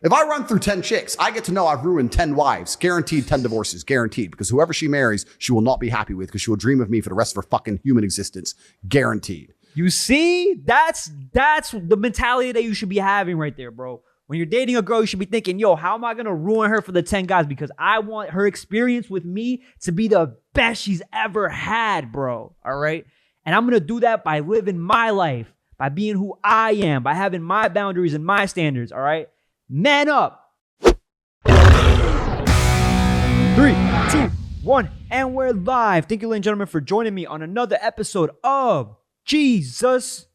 If I run through 10 chicks, I get to know I've ruined 10 wives. Guaranteed 10 divorces. Guaranteed. Because whoever she marries, she will not be happy with because she will dream of me for the rest of her fucking human existence. Guaranteed. You see? That's the mentality that you should be having right there, bro. When you're dating a girl, you should be thinking, yo, how am I going to ruin her for the 10 guys? Because I want her experience with me to be the best she's ever had, bro. All right? And I'm going to do that by living my life, by being who I am, by having my boundaries and my standards, all right? Man up. 3, 2, 1, and we're live. Thank you, ladies and gentlemen, for joining me on another episode of Jesus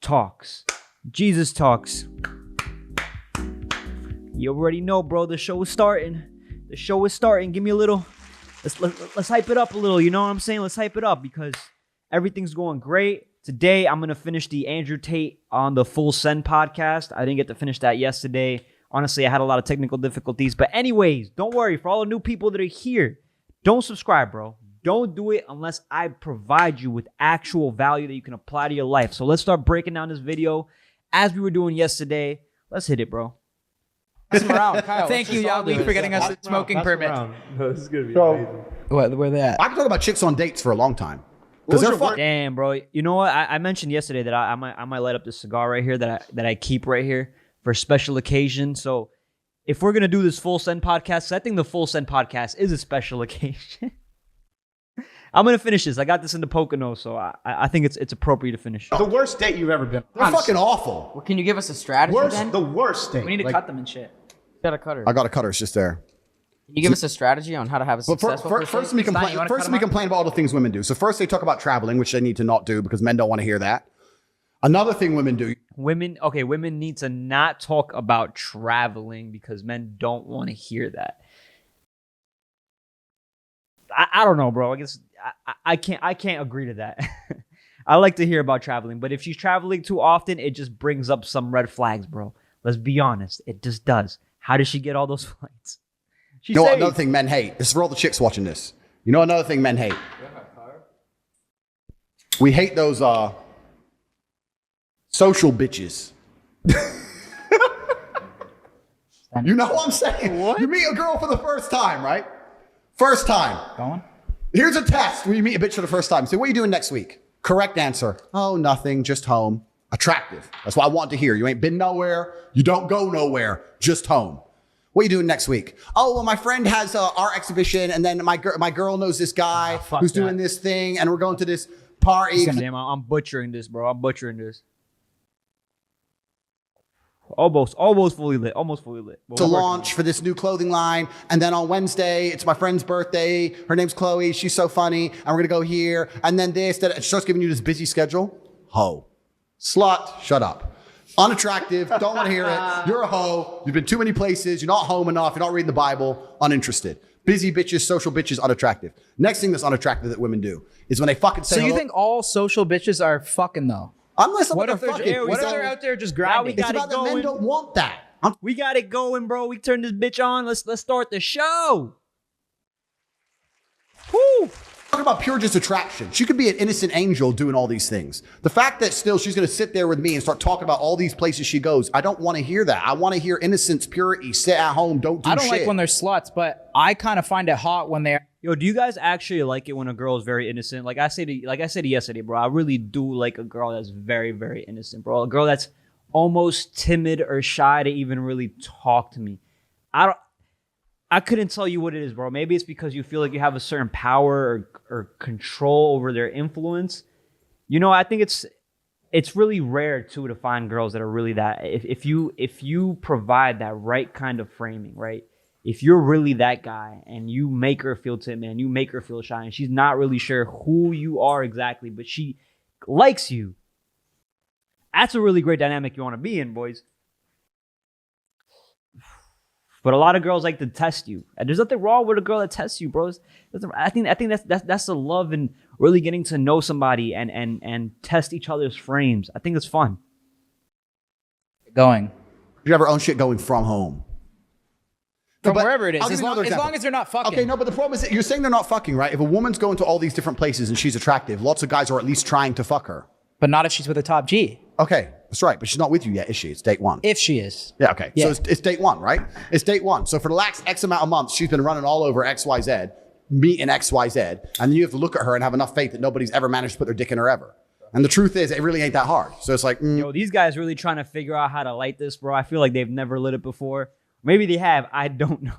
Talks. Jesus Talks. You already know, bro. The show is starting. The show is starting. Give me a little. Let's hype it up a little. You know what I'm saying? Let's hype it up because everything's going great. Today, I'm going to finish the Andrew Tate on the Full Send podcast. I didn't get to finish that yesterday. Honestly, I had a lot of technical difficulties. But anyways, don't worry. For all the new people that are here, don't subscribe, bro. Don't do it unless I provide you with actual value that you can apply to your life. So let's start breaking down this video as we were doing yesterday. Let's hit it, bro. Thank you, Yali, for getting us a smoking permit. No, this is going to be amazing. Where they at? I can talk about chicks on dates for a long time. Because they're fucking. Damn, bro. You know what? I mentioned yesterday that I might light up this cigar right here that I keep right here for special occasion. So if we're gonna do this Full Send podcast, I think the Full Send podcast is a special occasion. I'm gonna finish this. I got this in the Pocono, so I think it's appropriate to finish. The worst date you've ever been. They're fucking awful. Well, can you give us a strategy then? The worst date. We need to cut them and shit. Got a cutter. I got a cutter. It's just there. Can you give us a strategy on how to have a successful first we complain about all the things women do. So first they talk about traveling, which they need to not do because men don't want to hear that. Another thing women do. Women need to not talk about traveling because men don't want to hear that. I don't know, bro. I guess I can't agree to that. I like to hear about traveling, but if she's traveling too often, it just brings up some red flags, bro. Let's be honest. It just does. How does she get all those flights? You know what another thing men hate? This is for all the chicks watching this. You know another thing men hate? We hate those social bitches. You know what I'm saying? What? You meet a girl for the first time, right? First time. Going? Here's a test when you meet a bitch for the first time. Say, what are you doing next week? Correct answer. Oh, nothing, just home. Attractive. That's what I want to hear. You ain't been nowhere. You don't go nowhere. Just home. What are you doing next week? Oh, well, my friend has art exhibition, and then my girl knows this guy who's doing this thing, and we're going to this party. Damn, I'm butchering this, bro. I'm butchering this. Almost fully lit. Almost fully lit. To launch for this new clothing line, and then on Wednesday, it's my friend's birthday. Her name's Chloe. She's so funny, and we're gonna go here, and then this. That. It starts giving you this busy schedule. Ho, slut. Shut up. Unattractive, don't want to hear it. You're a hoe. You've been too many places. You're not home enough. You're not reading the Bible. Uninterested. Busy bitches, social bitches, unattractive. Next thing that's unattractive that women do is when they fucking say So you think all social bitches are fucking though? Unless what if they're out there just grinding? It's about that men don't want that. We got it going, bro. We turn this bitch on. Let's start the show. Woo! Talking about pure just attraction. She could be an innocent angel doing all these things. The fact that still she's going to sit there with me and start talking about all these places she goes, I don't want to hear that. I want to hear innocence, purity, sit at home, don't do shit. I don't like when they're sluts, but I kind of find it hot when they're... Yo, do you guys actually like it when a girl is very innocent? Like I said yesterday, bro, I really do like a girl that's very, very innocent, bro. A girl that's almost timid or shy to even really talk to me. I couldn't tell you what it is, bro. Maybe it's because you feel like you have a certain power or control over their influence. You know, I think it's really rare too to find girls that are really that. If you provide that right kind of framing, right? If you're really that guy and you make her feel timid and you make her feel shy and she's not really sure who you are exactly, but she likes you, that's a really great dynamic you want to be in, boys. But a lot of girls like to test you. And there's nothing wrong with a girl that tests you, bros. I think that's the love in really getting to know somebody and test each other's frames. I think it's fun. Going. You have her own shit going from home. From wherever it is, as long as they're not fucking. Okay, no, but the problem is that you're saying they're not fucking, right? If a woman's going to all these different places and she's attractive, lots of guys are at least trying to fuck her. But not if she's with a top G. Okay, that's right. But she's not with you yet, is she? It's date one. If she is. Yeah, okay. Yeah. So it's date one, right? It's date one. So for the last X amount of months, she's been running all over XYZ, meeting XYZ, and you have to look at her and have enough faith that nobody's ever managed to put their dick in her ever. And the truth is, it really ain't that hard. So it's like, Yo, these guys really trying to figure out how to light this, bro. I feel like they've never lit it before. Maybe they have. I don't know.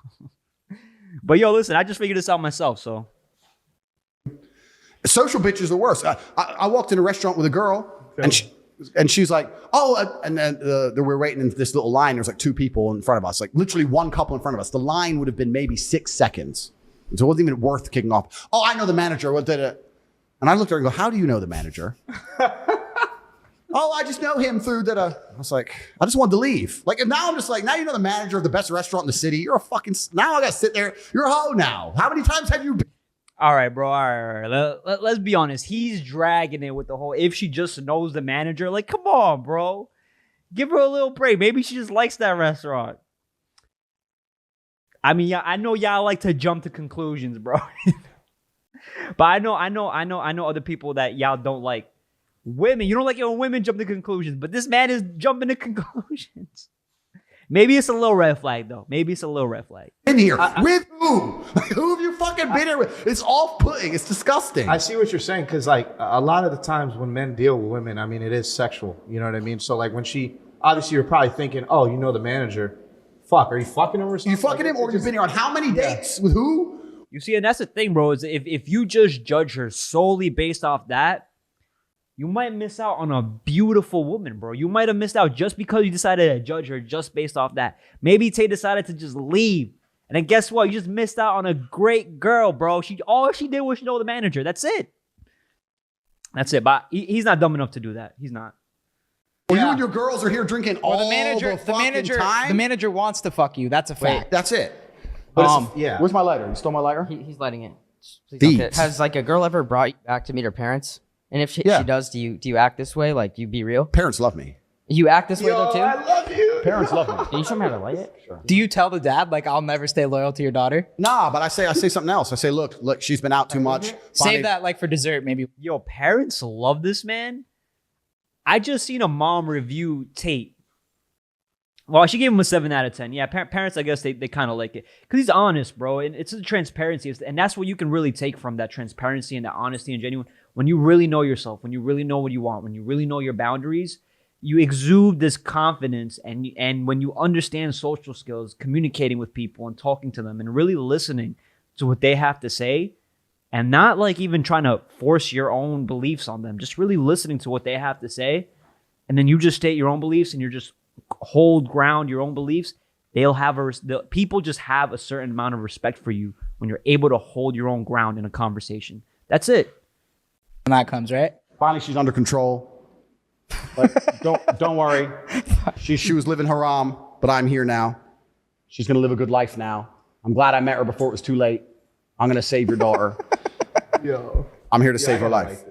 But yo, listen, I just figured this out myself, so. social bitches are the worst. I walked in a restaurant with a girl, and she's like, oh, and then we're waiting in this little line. There's like two people in front of us, like literally one couple in front of us. The line would have been maybe 6 seconds. So it wasn't even worth kicking off. Oh, I know the manager. What did it? And I looked at her and go, how do you know the manager? Oh, I just know him through that. I was like, I just wanted to leave. Like, and now I'm just like, now you know the manager of the best restaurant in the city. You're a fucking, now I got to sit there. You're a hoe now. How many times have you been? All right, bro. All right. Let's be honest. He's dragging it with the whole, if she just knows the manager. Like, come on, bro. Give her a little break. Maybe she just likes that restaurant. I mean, yeah, I know y'all like to jump to conclusions, bro. But I know other people that y'all don't like. Women, you don't like it when women jump to conclusions, but this man is jumping to conclusions. Maybe it's a little red flag, though. Maybe it's a little red flag. In here with who? Who have you fucking been here with? It's off-putting. It's disgusting. I see what you're saying, because like a lot of the times when men deal with women, I mean, it is sexual. You know what I mean? So like when she, obviously you're probably thinking, oh, you know the manager. Fuck, are you fucking him or something? You fucking him, or you've been here on how many dates with who? You see, and that's the thing, bro, is if you just judge her solely based off that, you might miss out on a beautiful woman, bro. You might have missed out just because you decided to judge her just based off that. Maybe Tate decided to just leave. And then guess what? You just missed out on a great girl, bro. All she did was know the manager. That's it. That's it. But he's not dumb enough to do that. He's not. Well, you and your girls are here drinking all the time. The manager wants to fuck you. That's a fact. That's it. But yeah. Where's my lighter? You stole my lighter? He's lighting it. Please Thieves. don't get- Has like a girl ever brought you back to meet her parents? And if she does, do you act this way? Like, do you be real? Parents love me. You act this way though too? I love you. Parents love me. Can you show me how to light it? Sure. Do you tell the dad, like, I'll never stay loyal to your daughter? Nah, but I say something else. I say, look, she's been out too much. Save that, like, for dessert, maybe. Yo, parents love this man. I just seen a mom review Tate. Well, she gave him a 7 out of 10. Yeah, parents, I guess they kind of like it. Because he's honest, bro. And it's the transparency. And that's what you can really take from that transparency and that honesty and genuine. When you really know yourself, when you really know what you want, when you really know your boundaries, you exude this confidence. And when you understand social skills, communicating with people and talking to them and really listening to what they have to say, and not like even trying to force your own beliefs on them, just really listening to what they have to say. And then you just state your own beliefs and you're just hold ground your own beliefs. The people just have a certain amount of respect for you when you're able to hold your own ground in a conversation. That's it. When that comes, right? Finally, she's under control. But don't worry. She was living haram, but I'm here now. She's gonna live a good life now. I'm glad I met her before it was too late. I'm gonna save your daughter. Yo. I'm here to save her life.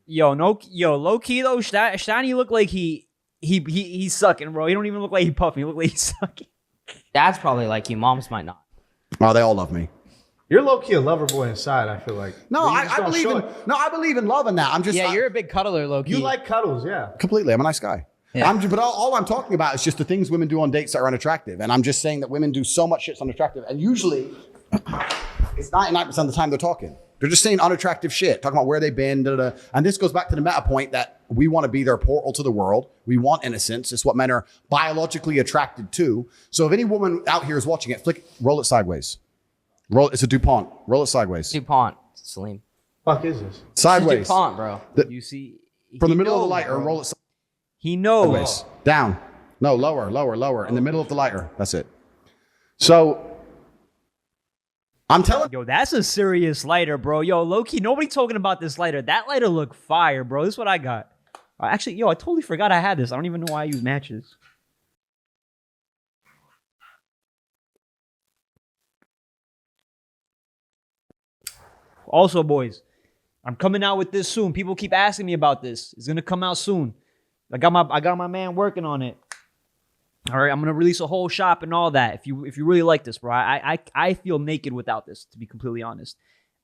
Low key though, Shiny look like he's sucking, bro. He don't even look like he puffing. He look like he's sucking. Dad's probably like you. Moms might not. Oh, they all love me. You're low-key a lover boy inside, I feel like. No, But you just I don't believe show in it. I believe in love and that. I'm just You're a big cuddler, low-key. You like cuddles, yeah. completely. I'm a nice guy. Yeah. But all I'm talking about is just the things women do on dates that are unattractive. And I'm just saying that women do so much shit's unattractive. And usually, it's 99% of the time they're talking. They're just saying unattractive shit, talking about where they've been, da-da-da. And this goes back to the meta point that we want to be their portal to the world. We want innocence. It's what men are biologically attracted to. So if any woman out here is watching it, roll it sideways. It's a DuPont. Roll it sideways. DuPont, Salim. Fuck is this? Sideways. DuPont, bro. You see, From the he middle of the knows, lighter, bro. roll it He knows. sideways. Down. No, lower. In the middle of the lighter. That's it. So, I'm telling you. Yo, that's a serious lighter, bro. Yo, low-key, nobody talking about this lighter. That lighter look fire, bro. This is what I got. Actually, I totally forgot I had this. I don't even know why I use matches. Also, boys, I'm coming out with this soon. People keep asking me about this. It's gonna come out soon. I got my man working on it. All right, I'm gonna release a whole shop and all that. If you really like this, bro, I feel naked without this, to be completely honest.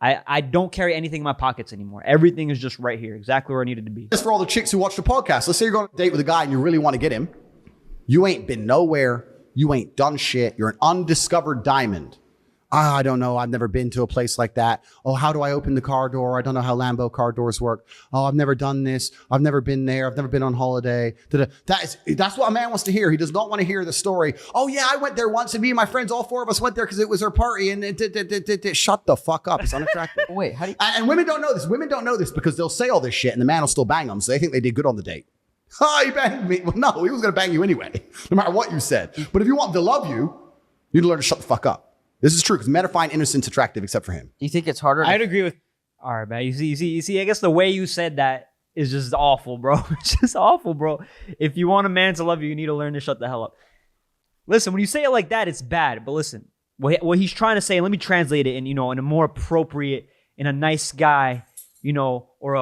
I don't carry anything in my pockets anymore. Everything is just right here, exactly where I needed to be. Just for all the chicks who watch the podcast, let's say you're going on a date with a guy and you really want to get him. You ain't been nowhere. You ain't done shit. You're an undiscovered diamond. I don't know. I've never been to a place like that. Oh, how do I open the car door? I don't know how Lambo car doors work. Oh, I've never done this. I've never been there. I've never been on holiday. That's what a man wants to hear. He does not want to hear the story. Oh yeah, I went there once and me and my friends, all 4 of us went there because it was our party and shut the fuck up. It's unattractive. Wait, how do you? And women don't know this. Women don't know this because they'll say all this shit and the man will still bang them. So they think they did good on the date. Oh, he banged me. Well, no, he was going to bang you anyway, no matter what you said. But if you want him to love you, you need to learn to shut the fuck up. This is true because men find innocence attractive except for him. Do you think it's harder? I'd agree with. All right, man. You see. I guess the way you said that is just awful, bro. It's just awful, bro. If you want a man to love you, you need to learn to shut the hell up. Listen, when you say it like that, it's bad. But listen, what he's trying to say. Let me translate it in a more appropriate, in a nice guy, or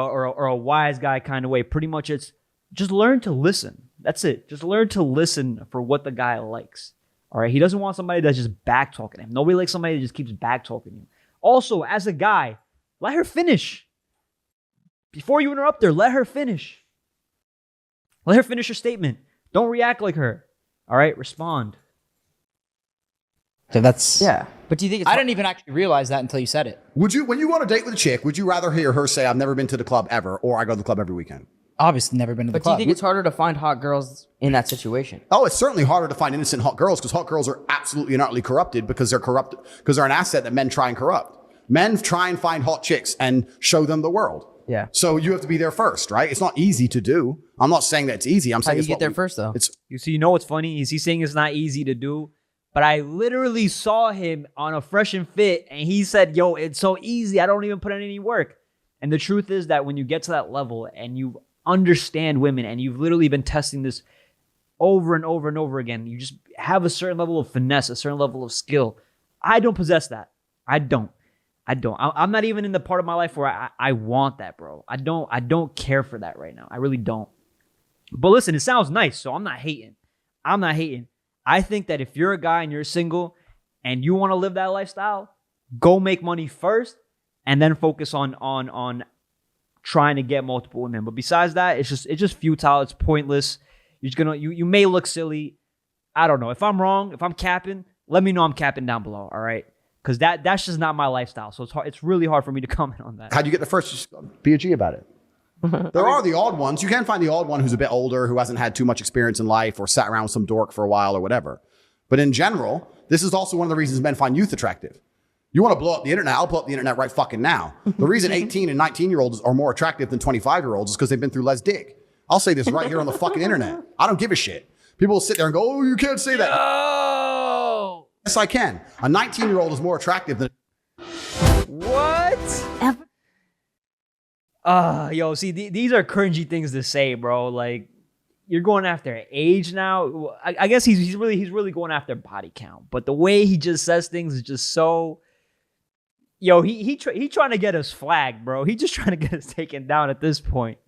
a wise guy kind of way. Pretty much, it's just learn to listen. That's it. Just learn to listen for what the guy likes. All right, he doesn't want somebody that's just back talking him. Nobody likes somebody that just keeps back talking you. Also, as a guy, let her finish. Before you interrupt her, let her finish. Let her finish her statement. Don't react like her. All right, respond. So that's But do you think it's I didn't even actually realize that until you said it. Would you, when you go on a date with a chick, would you rather hear her say, "I've never been to the club ever," or "I go to the club every weekend"? Obviously, never been to the But do you club. think it's harder to find hot girls in that situation? Oh, it's certainly harder to find innocent hot girls because hot girls are absolutely and utterly corrupted because they're corrupt, because they're an asset that men try and corrupt. Men try and find hot chicks and show them the world. Yeah. So you have to be there first, right? It's not easy to do. I'm not saying that it's easy. I'm How saying do you it's get what there we- first, though? It's You know what's funny? He's saying it's not easy to do, but I literally saw him on a Fresh and Fit, and he said, "Yo, it's so easy. I don't even put in any work." And the truth is that when you get to that level and you understand women and you've literally been testing this over and over and over again, you just have a certain level of finesse, a certain level of skill. I don't possess that. I don't. I'm not even in the part of my life where I want that, bro. I don't care for that right now. I really don't. But listen, it sounds nice, so I'm not hating. I think that if you're a guy and you're single and you want to live that lifestyle, go make money first and then focus on trying to get multiple women. But besides that, it's just futile. It's pointless. You may look silly. I don't know. If I'm wrong, if I'm capping, let me know I'm capping down below. All right, because that's just not my lifestyle. So it's really hard for me to comment on that. how'd you get the first? Just be a G about it. There are the odd ones. You can find the odd one who's a bit older, who hasn't had too much experience in life or sat around with some dork for a while or whatever. But in general, this is also one of the reasons men find youth attractive. You want to blow up the internet? I'll blow up the internet right fucking now. The reason 18 and 19-year-olds are more attractive than 25-year-olds is because they've been through less dick. I'll say this right here on the fucking internet. I don't give a shit. People will sit there and go, "Oh, you can't say that." Oh, Yes, I can. A 19-year-old is more attractive than what? Yo, see, these are cringy things to say, bro. Like, you're going after age now. I guess he's really going after body count. But the way he just says things is just so. Yo, he trying to get us flagged, bro. He just trying to get us taken down at this point.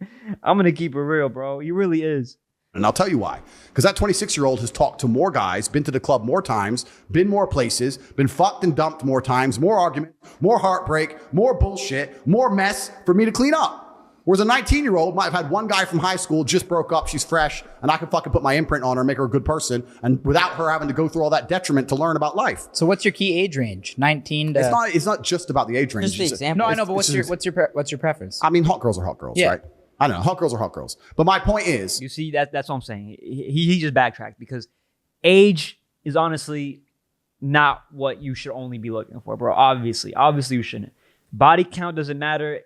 I'm gonna keep it real, bro. He really is. And I'll tell you why. Because that 26-year-old has talked to more guys, been to the club more times, been more places, been fucked and dumped more times, more argument, more heartbreak, more bullshit, more mess for me to clean up. Whereas a 19-year-old might have had one guy from high school, just broke up, she's fresh, and I can fucking put my imprint on her and make her a good person, and without her having to go through all that detriment to learn about life. So what's your key age range? 19 to. It's not just about the age range. Just the It's- example. No, I know, but it's what's your preference? I mean, hot girls are hot girls, Yeah. right? I don't know. Hot girls are hot girls. But my point is, You see, that's what I'm saying. He just backtracked because age is honestly not what you should only be looking for, bro. Obviously you shouldn't. Body count doesn't matter.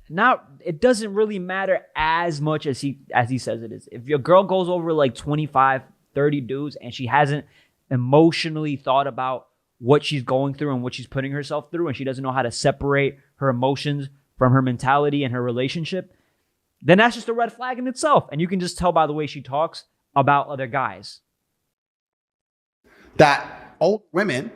It doesn't really matter as much as he says it is. If your girl goes over like 25, 30 dudes and she hasn't emotionally thought about what she's going through and what she's putting herself through, and she doesn't know how to separate her emotions from her mentality and her relationship, then that's just a red flag in itself. And you can just tell by the way she talks about other guys. that old women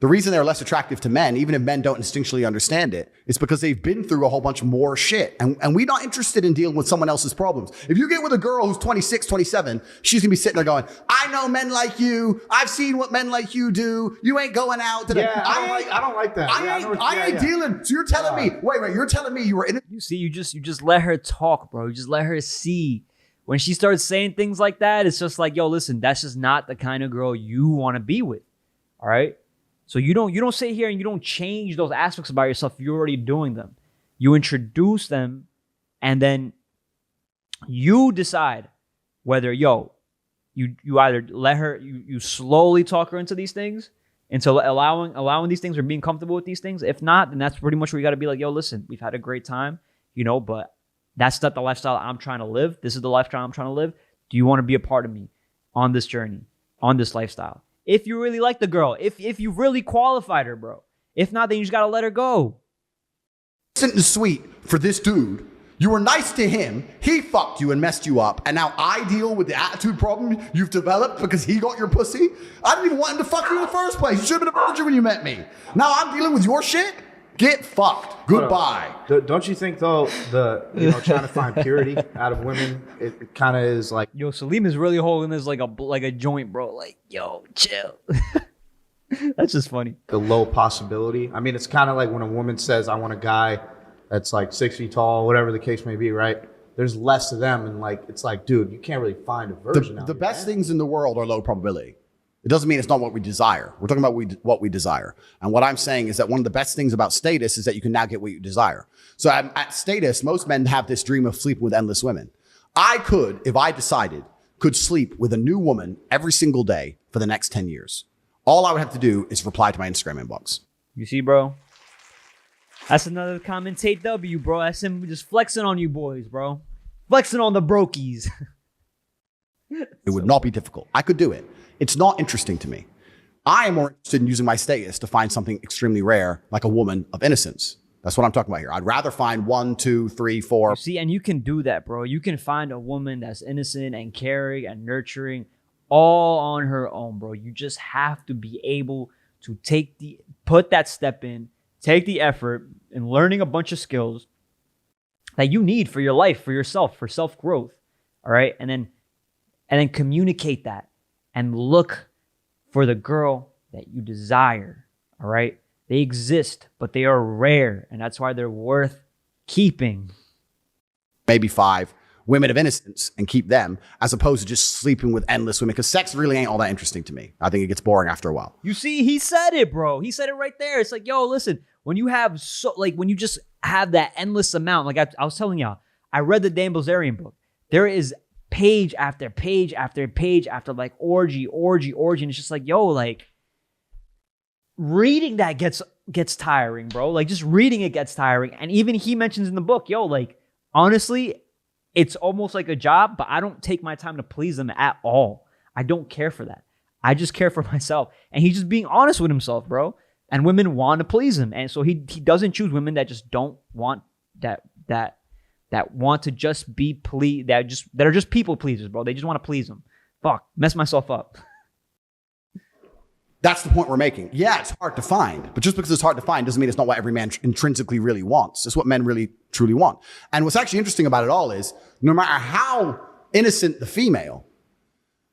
The reason they're less attractive to men, even if men don't instinctually understand it, is because they've been through a whole bunch more shit. And we're not interested in dealing with someone else's problems. If you get with a girl who's 26, 27, she's going to be sitting there going, I know men like you. I've seen what men like you do. You ain't going out today. Yeah, I don't like that. I ain't dealing. So you're telling me, wait, you're telling me you were in it. You see, you just let her talk, bro. You just let her see. When she starts saying things like that, it's just like, yo, listen, that's just not the kind of girl you want to be with. All right? So you don't sit here and you don't change those aspects about yourself. You're already doing them. You introduce them, and then you decide whether, you either let her, you slowly talk her into these things, into allowing these things or being comfortable with these things. If not, then that's pretty much where you got to be like, yo, listen, we've had a great time, but that's not the lifestyle I'm trying to live. This is the lifestyle I'm trying to live. Do you want to be a part of me on this journey, on this lifestyle? If you really like the girl, if you really qualified her, bro. If not, then you just got to let her go. Innocent and sweet for this dude. You were nice to him. He fucked you and messed you up. And now I deal with the attitude problem you've developed because he got your pussy. I didn't even want him to fuck you in the first place. You should have been a virgin when you met me. Now I'm dealing with your shit? Get fucked. Goodbye. Don't you think though trying to find purity out of women, it kind of is like, yo, Salim is really holding this like a joint, bro. Like, yo, chill. That's just funny. The low possibility. I mean, it's kind of like when a woman says, I want a guy that's like 6 feet tall, whatever the case may be, right? There's less of them, and like it's like, dude, you can't really find a virgin. The best things in the world are low probability. It doesn't mean it's not what we desire. We're talking about what we desire. And what I'm saying is that one of the best things about status is that you can now get what you desire. So at status, most men have this dream of sleeping with endless women. I could, if I decided, could sleep with a new woman every single day for the next 10 years. All I would have to do is reply to my Instagram inbox. You see, bro? That's another comment, Tate W, bro. That's him just flexing on you boys, bro. Flexing on the brokies. It would not be difficult. I could do it. It's not interesting to me. I am more interested in using my status to find something extremely rare, like a woman of innocence. That's what I'm talking about here. I'd rather find 1, 2, 3, 4. You see, and you can do that, bro. You can find a woman that's innocent and caring and nurturing all on her own, bro. You just have to be able to put that step in, take the effort in learning a bunch of skills that you need for your life, for yourself, for self-growth. All right. And then communicate that. And look for the girl that you desire, all right? They exist, but they are rare, and that's why they're worth keeping. Maybe 5 women of innocence and keep them, as opposed to just sleeping with endless women, because sex really ain't all that interesting to me. I think it gets boring after a while. You see, he said it, bro. He said it right there. It's like, yo, listen, when you just have that endless amount, like I was telling y'all, I read the Dan Bilzerian book. There is page after page after page after like orgy. And it's just like, yo, like reading that gets tiring, bro. Like just reading it gets tiring. And even he mentions in the book, yo, like honestly, it's almost like a job, but I don't take my time to please them at all. I don't care for that. I just care for myself. And he's just being honest with himself, bro. And women want to please him. And so he doesn't choose women that just don't want that want to just be that are just people pleasers, bro. They just want to please them. Fuck, mess myself up. That's the point we're making. Yeah, it's hard to find, but just because it's hard to find doesn't mean it's not what every man intrinsically really wants. It's what men really, truly want. And what's actually interesting about it all is no matter how innocent the female,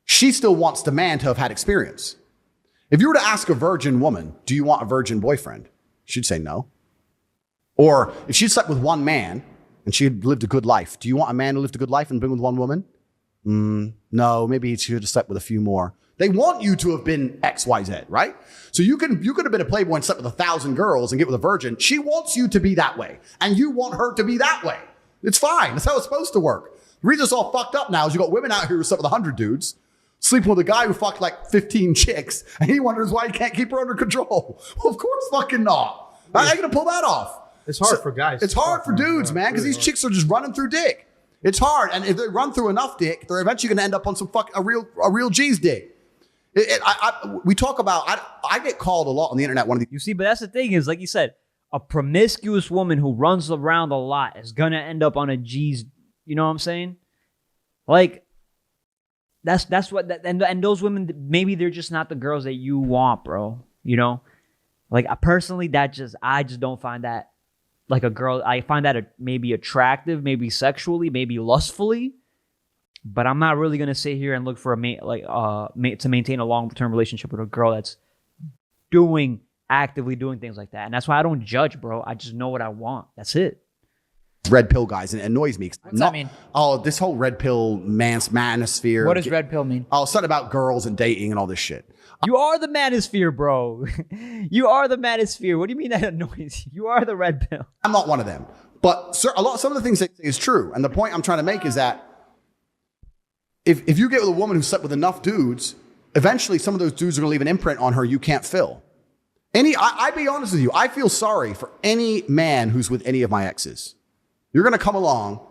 she still wants the man to have had experience. If you were to ask a virgin woman, do you want a virgin boyfriend? She'd say no. Or if she slept with one man and she had lived a good life, do you want a man who lived a good life and been with one woman? No, maybe he should have slept with a few more. They want you to have been X, Y, Z, right? So you could have been a playboy and slept with 1,000 girls and get with a virgin. She wants you to be that way, and you want her to be that way. It's fine. That's how it's supposed to work. The reason it's all fucked up now is you got women out here who slept with 100 dudes, sleeping with a guy who fucked like 15 chicks, and he wonders why he can't keep her under control. Well, of course fucking not. How are you going to pull that off? It's hard for guys. It's hard for dudes, man, because these chicks are just running through dick. It's hard, and if they run through enough dick, they're eventually going to end up on a real G's dick. We talk about. I get called a lot on the internet. You see, but that's the thing is, like you said, a promiscuous woman who runs around a lot is gonna end up on a G's. You know what I'm saying? Like, that's what. And those women, maybe they're just not the girls that you want, bro. You know, Like personally, I just don't find that like a girl. I find that maybe attractive, maybe sexually, maybe lustfully, but I'm not really gonna sit here and look for a mate to maintain a long-term relationship with a girl that's actively doing things like that. And that's why I don't judge, bro. I just know what I want. That's it. Red pill guys, and it annoys me. What's that mean? Oh, this whole red pill manosphere. What does red pill mean? Oh, something about girls and dating and all this shit. You are the manosphere, bro. You are the manosphere. What do you mean that annoys you? You are the red pill. I'm not one of them. But some of the things they say is true. And the point I'm trying to make is that if you get with a woman who slept with enough dudes, eventually some of those dudes are going to leave an imprint on her you can't fill. I be honest with you, I feel sorry for any man who's with any of my exes. You're going to come along.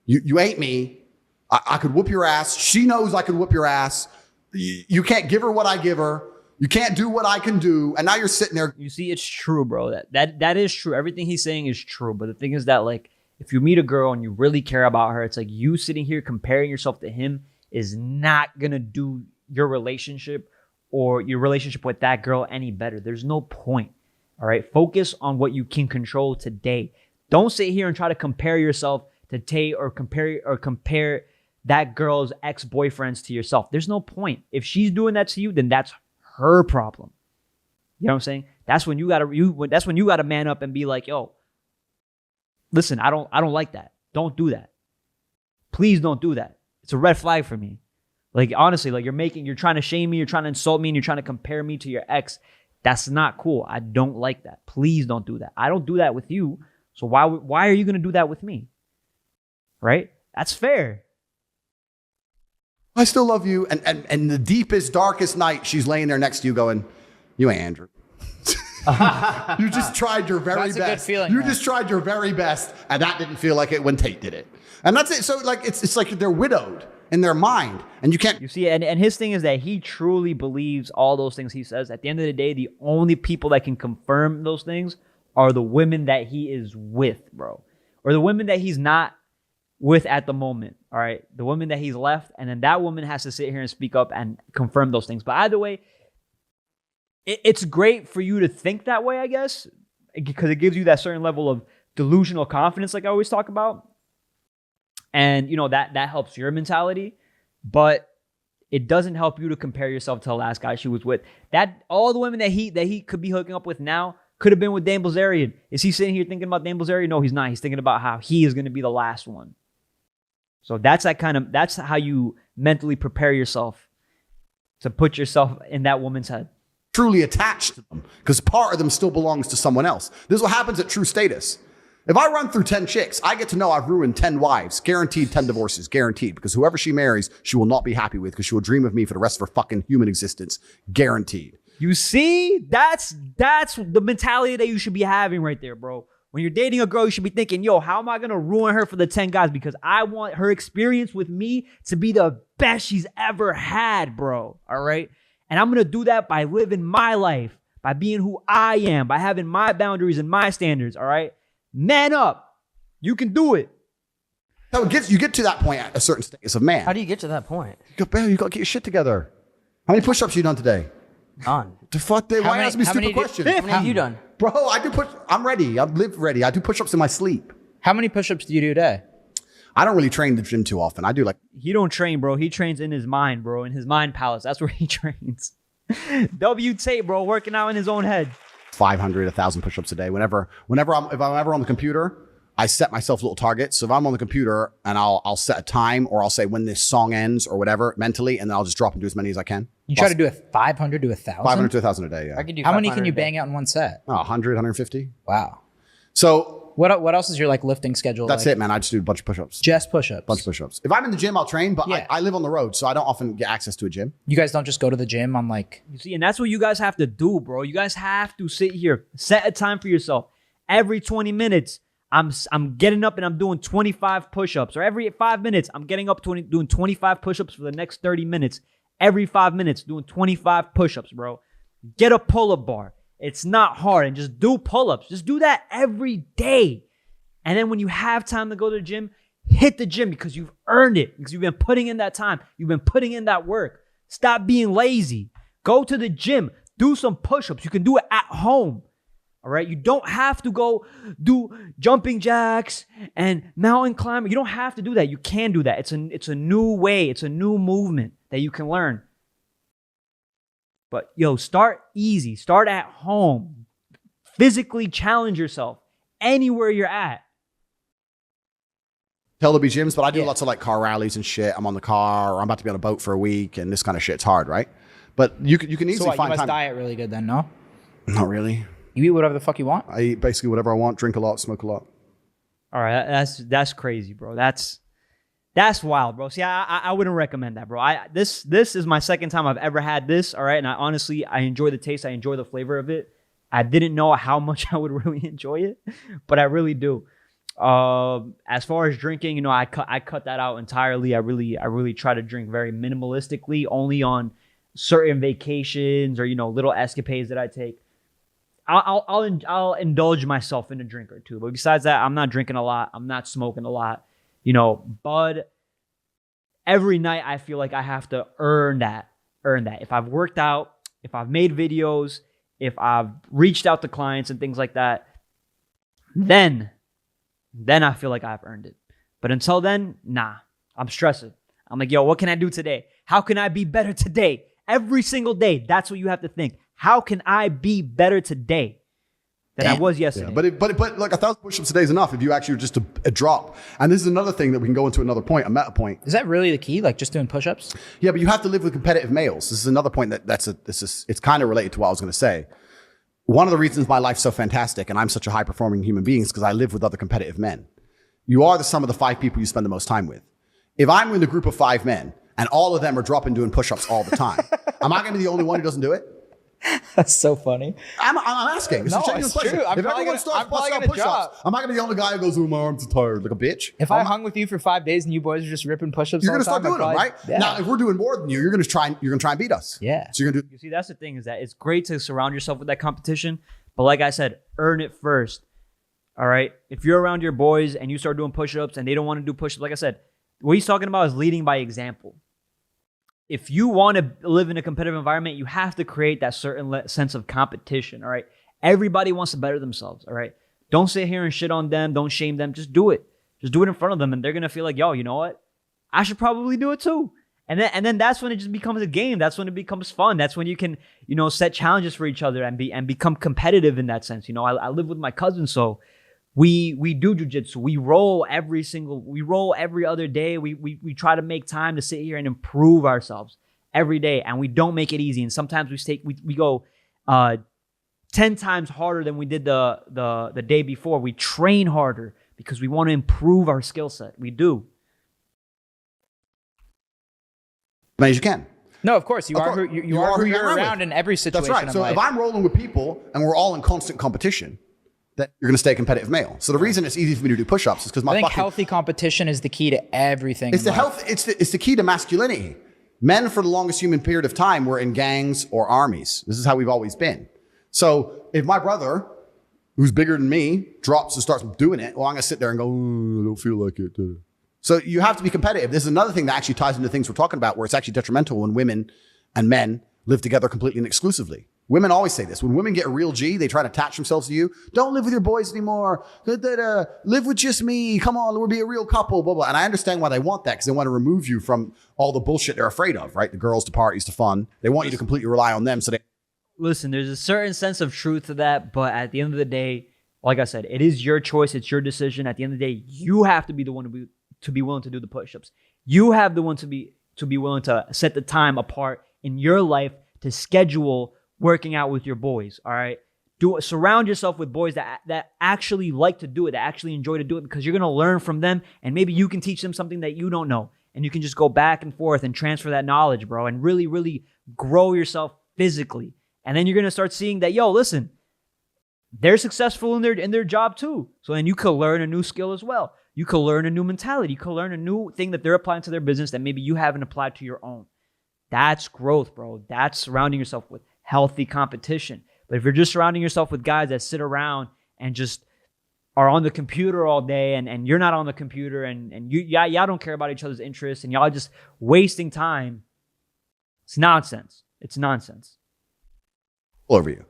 You ain't me. I could whoop your ass. She knows I could whoop your ass. You can't give her what I give her. You can't do what I can do. And now you're sitting there. You see, it's true, bro. That is true. Everything he's saying is true. But the thing is that, like, if you meet a girl and you really care about her, it's like you sitting here comparing yourself to him is not going to do your relationship or your relationship with that girl any better. There's no point. All right. Focus on what you can control today. Don't sit here and try to compare yourself to Tate or compare that girl's ex-boyfriends to yourself. There's no point. If she's doing that to you, then that's her problem. You know what I'm saying? That's when you gotta man up and be like, yo, listen, I don't like that. Don't do that. Please don't do that. It's a red flag for me. Like, honestly, like you're trying to shame me, you're trying to insult me, and you're trying to compare me to your ex. That's not cool. I don't like that. Please don't do that. I don't do that with you. So why are you going to do that with me? Right? That's fair. I still love you. And the deepest, darkest night, she's laying there next to you going, you ain't Andrew. You just tried your very That's best. a good feeling, You man. just tried your very best, and that didn't feel like it when Tate did it. And that's it. So like it's like they're widowed in their mind, and you can't. You see, and his thing is that he truly believes all those things he says. At the end of the day, the only people that can confirm those things are the women that he is with, bro. Or the women that he's not with at the moment, all right? The woman that he's left, and then that woman has to sit here and speak up and confirm those things. But either way, it's great for you to think that way, I guess, because it gives you that certain level of delusional confidence, like I always talk about. And, you know, that helps your mentality. But it doesn't help you to compare yourself to the last guy she was with. That all the women that he could be hooking up with now could have been with Dame Bilzerian. Is he sitting here thinking about Dame Bilzerian? No, he's not. He's thinking about how he is going to be the last one. So that's how you mentally prepare yourself to put yourself in that woman's head. Truly attached to them, because part of them still belongs to someone else. This is what happens at True Status. If I run through 10 chicks, I get to know I've ruined 10 wives, guaranteed 10 divorces, guaranteed, because whoever she marries, she will not be happy with, because she will dream of me for the rest of her fucking human existence, guaranteed. You see, that's the mentality that you should be having right there, bro. When you're dating a girl, you should be thinking, yo, how am I going to ruin her for the 10 guys? Because I want her experience with me to be the best she's ever had, bro. All right? And I'm going to do that by living my life, by being who I am, by having my boundaries and my standards, all right? Man up. You can do it. So you get to that point at a certain status of man. How do you get to that point? You got to get your shit together. How many push-ups you done today? None. The fuck? Why ask me stupid questions? How many have you done? Bro, I do push. I'm ready. I live ready. I do push-ups in my sleep. How many push-ups do you do a day? I don't really train the gym too often. I do like. He don't train, bro. He trains in his mind, bro. In his mind palace. That's where he trains. W Tate, bro, working out in his own head. 500, 1,000 push-ups a day. If I'm ever on the computer, I set myself little targets. So if I'm on the computer and I'll set a time, or I'll say when this song ends or whatever mentally, and then I'll just drop and do as many as I can. You try to do a 500 to 1,000? 500 to 1,000 a day, yeah. I could do How many 500 can you a day. bang out in one set? 100, 150. Wow. So What else is your like lifting schedule? that's like? it, man. I just do a bunch of push-ups. Just push-ups. Bunch of push-ups. If I'm in the gym, I'll train, but Yeah. I live on the road, so I don't often get access to a gym. You guys don't just go to the gym on like... You see, and that's what you guys have to do, bro. You guys have to sit here, set a time for yourself. Every 20 minutes, I'm getting up and I'm doing 25 push-ups. Or every 5 minutes, I'm getting up doing 25 push-ups for the next 30 minutes. Every 5 minutes, doing 25 push-ups, bro. Get a pull-up bar. It's not hard. And just do pull-ups. Just do that every day. And then when you have time to go to the gym, hit the gym, because you've earned it. Because you've been putting in that time. You've been putting in that work. Stop being lazy. Go to the gym. do some push-ups. You can do it at home. All right. You don't have to go do jumping jacks and mountain climbing. You don't have to do that. You can do that. It's a new way. It's a new movement that you can learn. But start easy. Start at home. Physically challenge yourself anywhere you're at. Tell to be gyms, but I do lots of like car rallies and shit. I'm on the car, or I'm about to be on a boat for a week, and this kind of shit's hard, right? But you can easily So what, find you must time. diet really good then, no? Not really. You eat whatever the fuck you want? I eat basically whatever I want, drink a lot, smoke a lot. All right, that's crazy, bro. That's wild, bro. See, I wouldn't recommend that, bro. This is my second time I've ever had this. All right, and I enjoy the taste. I enjoy the flavor of it. I didn't know how much I would really enjoy it, but I really do. As far as drinking, I cut that out entirely. I really try to drink very minimalistically, only on certain vacations or little escapades that I take. I'll indulge myself in a drink or two, but besides that, I'm not drinking a lot. I'm not smoking a lot. Bud. Every night I feel like I have to earn that. If I've worked out, if I've made videos, if I've reached out to clients and things like that, then I feel like I've earned it. But until then, nah, I'm stressing. I'm like, what can I do today? How can I be better today? Every single day, that's what you have to think. How can I be better today than I was yesterday? Yeah, but like 1,000 push-ups a day is enough if you actually just a drop. And this is another thing that we can go into another point, a meta point. Is that really the key? Like just doing push-ups? Yeah, but you have to live with competitive males. This is another point it's kind of related to what I was going to say. One of the reasons my life's so fantastic and I'm such a high-performing human being is because I live with other competitive men. You are the sum of the 5 people you spend the most time with. If I'm in a group of 5 men and all of them are dropping doing push-ups all the time, am I going to be the only one who doesn't do it? That's so funny. I'm asking. It's a genuine question. True. If everyone starts busting out push-ups, am I going to be the only guy who goes, my arms are tired, like a bitch? If I hung with you for 5 days and you boys are just ripping push-ups, you're going to start doing them, right? Yeah. Now, if we're doing more than you, you're going to try and beat us. Yeah. So you're going to do. You see, that's the thing, is that it's great to surround yourself with that competition, but like I said, earn it first. All right? If you're around your boys and you start doing push-ups and they don't want to do push-ups, like I said, what he's talking about is leading by example. If you want to live in a competitive environment, you have to create that certain sense of competition, all right? Everybody wants to better themselves, all right? Don't sit here and shit on them. Don't shame them. Just do it. Just do it in front of them, and they're going to feel like, you know what? I should probably do it too. And then that's when it just becomes a game. That's when it becomes fun. That's when you can, set challenges for each other and become competitive in that sense. I live with my cousin, so we do jujitsu. We roll every other day. We try to make time to sit here and improve ourselves every day, and we don't make it easy. And sometimes we go 10 times harder than we did the day before. We train harder because we want to improve our skill set. We do. As as you can. No, of course. You are who you're around in every situation. That's right. So if I'm rolling with people and we're all in constant competition, that you're going to stay a competitive male. So the reason it's easy for me to do push-ups is because I think healthy competition is the key to everything. It's the key to masculinity. Men for the longest human period of time were in gangs or armies. This is how we've always been. So if my brother, who's bigger than me, drops and starts doing it, well, I'm going to sit there and go, I don't feel like it. So you have to be competitive. This is another thing that actually ties into things we're talking about, where it's actually detrimental when women and men live together completely and exclusively. Women always say this. When women get a real G, they try to attach themselves to you. Don't live with your boys anymore. Live with just me. Come on, we'll be a real couple, blah, blah. And I understand why they want that, because they want to remove you from all the bullshit they're afraid of, right? The girls to parties to fun. They want you to completely rely on them. Listen, there's a certain sense of truth to that, but at the end of the day, like I said, it is your choice. It's your decision. At the end of the day, you have to be the one to be willing to do the push-ups. You have the one to be willing to set the time apart in your life to schedule working out with your boys. All right, surround yourself with boys that actually like to do it, that actually enjoy to do it, because you're gonna learn from them, and maybe you can teach them something that you don't know, and you can just go back and forth and transfer that knowledge, bro, and really, really grow yourself physically. And then you're gonna start seeing that, listen, they're successful in their job too. So then you could learn a new skill as well. You could learn a new mentality. You could learn a new thing that they're applying to their business that maybe you haven't applied to your own. That's growth, bro. That's surrounding yourself with healthy competition. But if you're just surrounding yourself with guys that sit around and just are on the computer all day, and you're not on the computer, and y'all don't care about each other's interests, and y'all just wasting time, it's nonsense. It's nonsense. over you.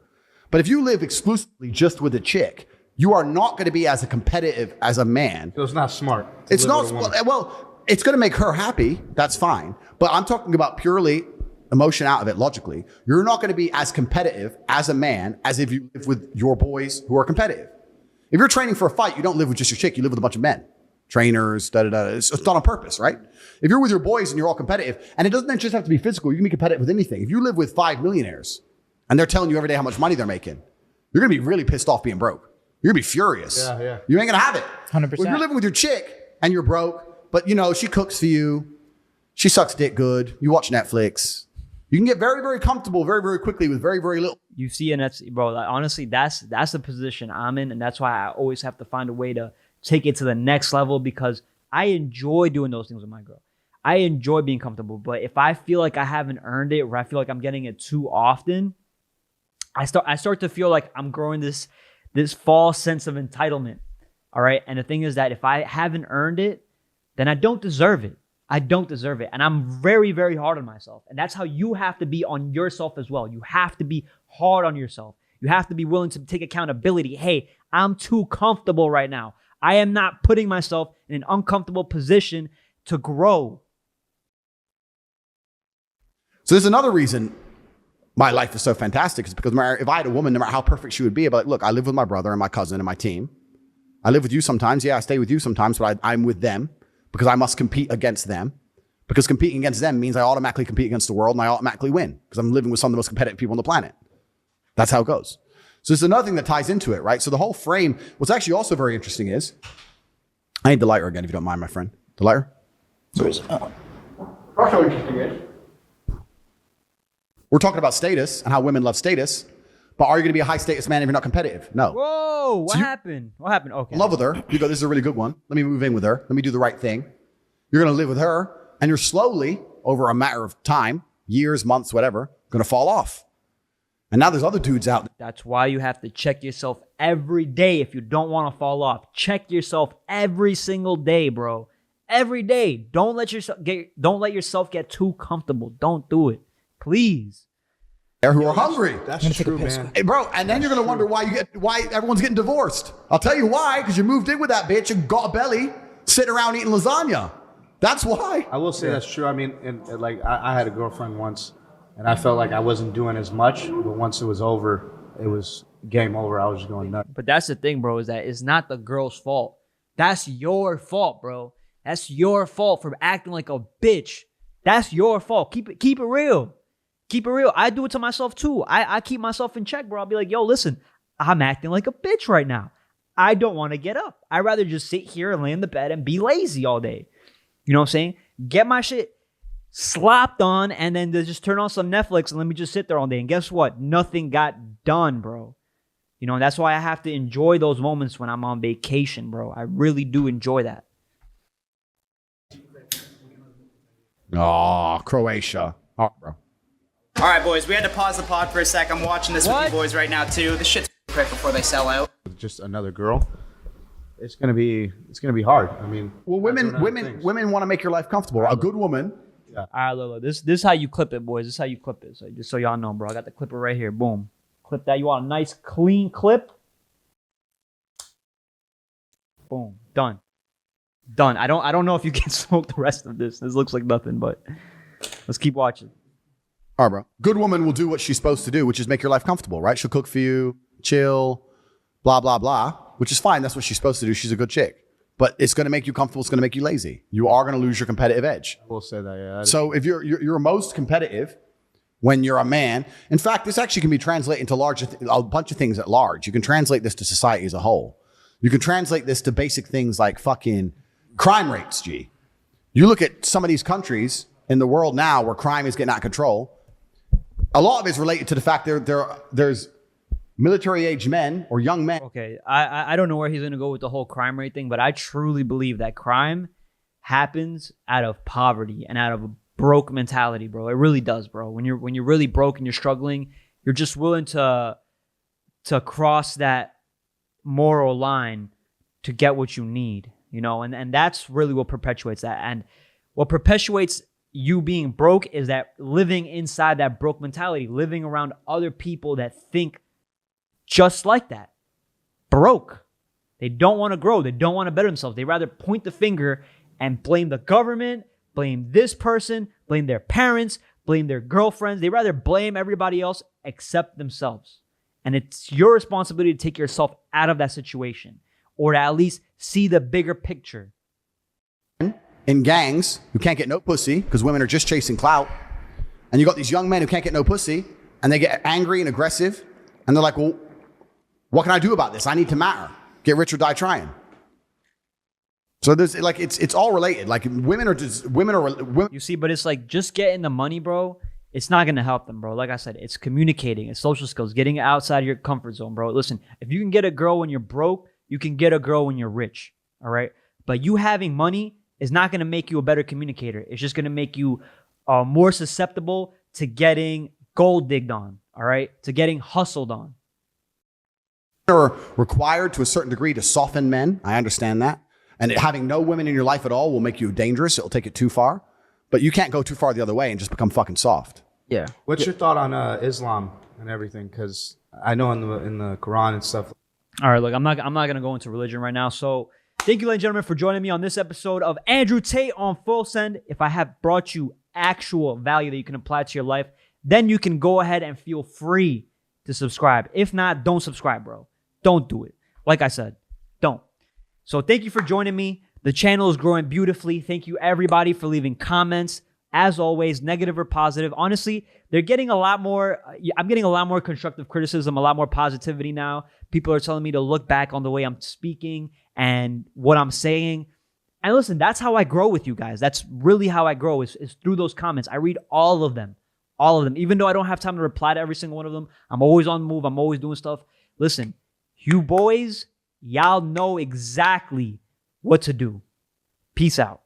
But if you live exclusively just with a chick, you are not going to be as competitive as a man. So it's not smart. It's not, well, it's going to make her happy. That's fine. But I'm talking about purely emotion out of it logically. You're not going to be as competitive as a man as if you live with your boys who are competitive. If you're training for a fight, you don't live with just your chick. You live with a bunch of men, trainers, It's done on purpose, right? If you're with your boys and you're all competitive, and it doesn't just have to be physical, you can be competitive with anything. If you live with 5 millionaires and they're telling you every day how much money they're making, you're going to be really pissed off being broke. You're going to be furious. Yeah. You ain't going to have it. 100%. Well, if you're living with your chick and you're broke, but she cooks for you, she sucks dick good, you watch Netflix, you can get very, very comfortable very, very quickly with very, very little. You see, and that's, bro, like, honestly, that's the position I'm in. And that's why I always have to find a way to take it to the next level, because I enjoy doing those things with my girl. I enjoy being comfortable. But if I feel like I haven't earned it, or I feel like I'm getting it too often, I start to feel like I'm growing this false sense of entitlement. All right. And the thing is that if I haven't earned it, then I don't deserve it. I don't deserve it. And I'm very, very hard on myself. And that's how you have to be on yourself as well. You have to be hard on yourself. You have to be willing to take accountability. Hey, I'm too comfortable right now. I am not putting myself in an uncomfortable position to grow. So there's another reason my life is so fantastic, is because if I had a woman, no matter how perfect she would be, I'd be like, look, I live with my brother and my cousin and my team. I live with you sometimes. Yeah, I stay with you sometimes, but I'm with them because I must compete against them. Because competing against them means I automatically compete against the world and I automatically win because I'm living with some of the most competitive people on the planet. That's how it goes. So there's another thing that ties into it, right? So the whole frame, what's actually also very interesting is, I need the lighter again, if you don't mind, my friend. The lighter? Also interesting is, we're talking about status and how women love status, but are you going to be a high status man if you're not competitive? No. Whoa, what happened? What happened? Okay. In love with her. You go, this is a really good one. Let me move in with her. Let me do the right thing. You're going to live with her, and you're slowly, over a matter of time, years, months, whatever, going to fall off. And now there's other dudes out there. That's why you have to check yourself every day if you don't want to fall off. Check yourself every single day, bro. Every day. Don't let yourself get too comfortable. Don't do it. Please. Who are hungry. That's true, man. Hey, bro, and then you're going to wonder why everyone's getting divorced. I'll tell you why, because you moved in with that bitch and got a belly, sitting around eating lasagna. That's why. I will say that's true. I mean, I had a girlfriend once, and I felt like I wasn't doing as much, but once it was over, it was game over. I was just going nuts. But that's the thing, bro, is that it's not the girl's fault. That's your fault, bro. That's your fault for acting like a bitch. That's your fault. Keep it real. Keep it real. I do it to myself too. I keep myself in check, bro. I'll be like, yo, listen, I'm acting like a bitch right now. I don't want to get up. I'd rather just sit here and lay in the bed and be lazy all day. You know what I'm saying? Get my shit slopped on and then just turn on some Netflix and let me just sit there all day. And guess what? Nothing got done, bro. You know, that's why I have to enjoy those moments when I'm on vacation, bro. I really do enjoy that. Oh, Croatia. Oh, bro. All right, boys, we had to pause the pod for a sec. I'm watching this with you boys right now, too. This shit's quick before they sell out. Just another girl. It's gonna be hard. I mean, well, women want to make your life comfortable. A good woman. Yeah. All right, look. This is how you clip it, boys. This is how you clip it. So just so y'all know, bro, I got the clipper right here. Boom. Clip that. You want a nice clean clip? Boom. Done. I don't know if you can smoke the rest of this. This looks like nothing, but let's keep watching. All right, bro. Good woman will do what she's supposed to do, which is make your life comfortable, right? She'll cook for you, chill, blah, blah, blah, which is fine. That's what she's supposed to do. She's a good chick. But it's going to make you comfortable. It's going to make you lazy. You are going to lose your competitive edge. I will say that, yeah. So if you're most competitive when you're a man, in fact, this actually can be translated into a bunch of things at large. You can translate this to society as a whole. You can translate this to basic things like fucking crime rates, G. You look at some of these countries in the world now where crime is getting out of control. A lot of it is related to the fact there's military-age men or young men. Okay, I don't know where he's going to go with the whole crime rate thing, but I truly believe that crime happens out of poverty and out of a broke mentality, bro. It really does, bro. When you're really broke and you're struggling, you're just willing to cross that moral line to get what you need, you know, and that's really what perpetuates that. And what perpetuates you being broke is that living inside that broke mentality, living around other people that think just like that. Broke. They don't want to grow. They don't want to better themselves. They rather point the finger and blame the government, blame this person, blame their parents, blame their girlfriends. They rather blame everybody else except themselves. And it's your responsibility to take yourself out of that situation or to at least see the bigger picture. In gangs who can't get no pussy because women are just chasing clout. And you got these young men who can't get no pussy and they get angry and aggressive. And they're like, well, what can I do about this? I need to matter. Get rich or die trying. So there's like, it's all related. Like women. You see, but it's like just getting the money, bro. It's not going to help them, bro. Like I said, it's communicating, it's social skills, getting outside your comfort zone, bro. Listen, if you can get a girl when you're broke, you can get a girl when you're rich, all right? But you having money is not going to make you a better communicator. It's just going to make you more susceptible to getting gold digged on, all right? To getting hustled on. Are required to a certain degree to soften men. I understand that. And having no women in your life at all will make you dangerous. It'll take it too far. But you can't go too far the other way and just become fucking soft. Yeah. What's your thought on Islam and everything? Because I know in the Quran and stuff. All right, look, I'm not going to go into religion right now. So thank you, ladies and gentlemen, for joining me on this episode of Andrew Tate on Full Send. If I have brought you actual value that you can apply to your life, then you can go ahead and feel free to subscribe. If not, don't subscribe, bro. Don't do it. Like I said, don't. So thank you for joining me. The channel is growing beautifully. Thank you, everybody, for leaving comments. As always, negative or positive. Honestly, they're getting a lot more. I'm getting a lot more constructive criticism, a lot more positivity now. People are telling me to look back on the way I'm speaking and what I'm saying. And listen, that's how I grow with you guys. That's really how I grow is through those comments. I read all of them. All of them. Even though I don't have time to reply to every single one of them, I'm always on the move. I'm always doing stuff. Listen, you boys, y'all know exactly what to do. Peace out.